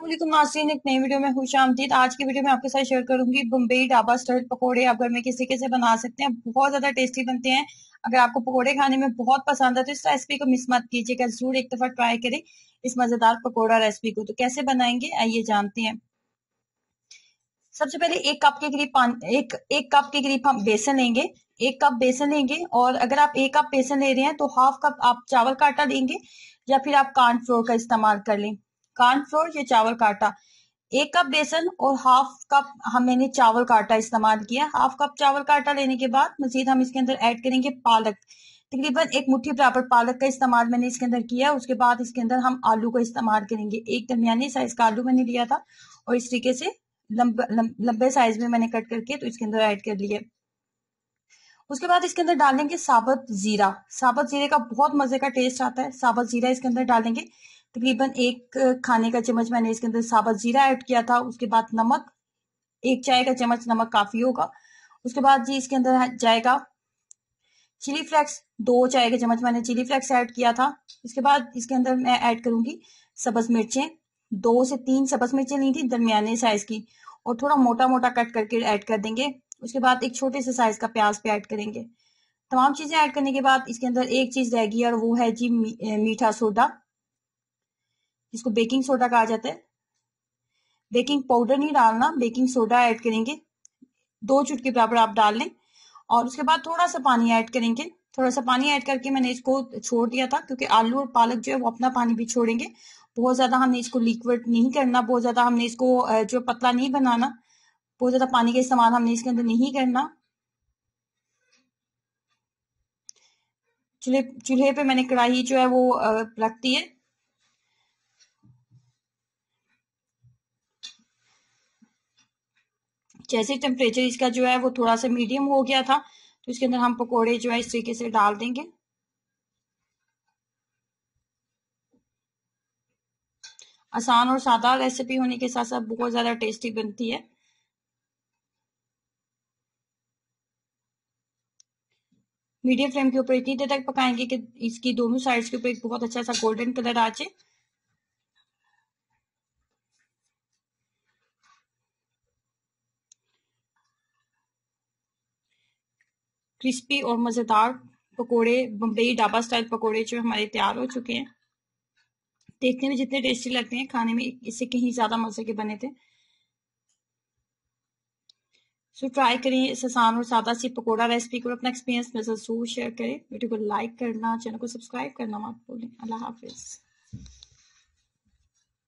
अस्सलामुअलैकुम नाज़रीन, एक नई वीडियो में खुशामदीद। आज की वीडियो में आपके साथ शेयर करूंगी बम्बई ढाबा स्टाइल पकोड़े। आप घर में किसी कैसे बना सकते हैं, बहुत ज्यादा टेस्टी बनते हैं। अगर आपको पकोड़े खाने में बहुत पसंद है तो इस रेसिपी को मिस मत कीजिएगा, जरूर एक दफा ट्राई करें इस मजेदार पकोड़ा रेसिपी को। तो कैसे बनाएंगे आइए जानते हैं। सबसे पहले एक कप के करीब हम बेसन लेंगे। एक कप बेसन लेंगे, और अगर आप एक कप बेसन ले रहे हैं तो हाफ कप आप चावल का आटा लेंगे, या फिर आप कॉर्नफ्लोर का इस्तेमाल कर लें। कॉर्नफ्लोर या चावल का आटा, एक कप बेसन और हाफ कप मैंने चावल का आटा इस्तेमाल किया। हाफ कप चावल का आटा लेने के बाद मजीद हम इसके अंदर ऐड करेंगे पालक। तकरीबन एक मुट्ठी बराबर पालक का इस्तेमाल मैंने इसके अंदर किया। उसके बाद इसके अंदर हम आलू का इस्तेमाल करेंगे। एक दरमियानी साइज का आलू मैंने लिया था, और इस तरीके से लंबे साइज में मैंने कट करके तो इसके अंदर ऐड कर लिया। उसके बाद इसके अंदर डालेंगे साबुत जीरा। साबुत जीरे का बहुत मजे का टेस्ट आता है। साबुत जीरा इसके अंदर डालेंगे। तकरीबन एक खाने का चम्मच मैंने इसके अंदर साबुत जीरा ऐड किया था। उसके बाद नमक, एक चाय का चम्मच नमक काफी होगा। उसके बाद जी इसके अंदर जाएगा चिली फ्लेक्स, 2 चाय के चम्मच मैंने चिली फ्लेक्स ऐड किया था। इसके बाद इसके अंदर मैं ऐड करूंगी सब्ज मिर्चें। 2 से 3 सब्ज मिर्चें ली थी दरमियाने साइज की, और थोड़ा मोटा मोटा कट करके ऐड कर देंगे। उसके बाद एक छोटे से साइज का प्याज भी ऐड करेंगे। तमाम चीजें ऐड करने के बाद इसके अंदर एक चीज रहेगी, और वो है जी मीठा सोडा, जिसको बेकिंग सोडा कहा जाता है। बेकिंग पाउडर नहीं डालना, बेकिंग सोडा ऐड करेंगे। 2 चुटकी बराबर आप डाल लें, और उसके बाद थोड़ा सा पानी ऐड करेंगे। थोड़ा सा पानी ऐड करके मैंने इसको छोड़ दिया था, क्योंकि आलू और पालक जो है वो अपना पानी भी छोड़ेंगे। बहुत ज्यादा हमने इसको लिक्विड नहीं करना, बहुत ज्यादा हमने इसको जो पतला नहीं बनाना, बहुत ज्यादा पानी का इस्तेमाल हमने इसके अंदर नहीं करना। चूल्हे पे मैंने कढ़ाई जो है वो रख दी है। जैसे टेम्परेचर इसका जो है वो थोड़ा सा मीडियम हो गया था, तो इसके अंदर हम पकोड़े जो है इस तरीके से डाल देंगे। आसान और सादा रेसिपी होने के साथ साथ बहुत ज्यादा टेस्टी बनती है। मीडियम फ्लेम के ऊपर इतनी देर तक पकाएंगे कि इसकी दोनों साइड्स के ऊपर एक बहुत अच्छा सा गोल्डन कलर आ जाए। क्रिस्पी और मजेदार पकोड़े, बम्बई ढाबा स्टाइल पकोड़े जो हमारे तैयार हो चुके हैं। देखने में जितने टेस्टी लगते हैं, खाने में इससे कहीं ज्यादा मजे के बने थे। सो ट्राई करें इस आसान और सादा सी पकोड़ा रेसिपी को। अपना एक्सपीरियंस मेरे साथ जरूर शेयर करें। वीडियो को लाइक करना, चैनल को सब्सक्राइब करना मत भूलें। अल्लाह हाफिज।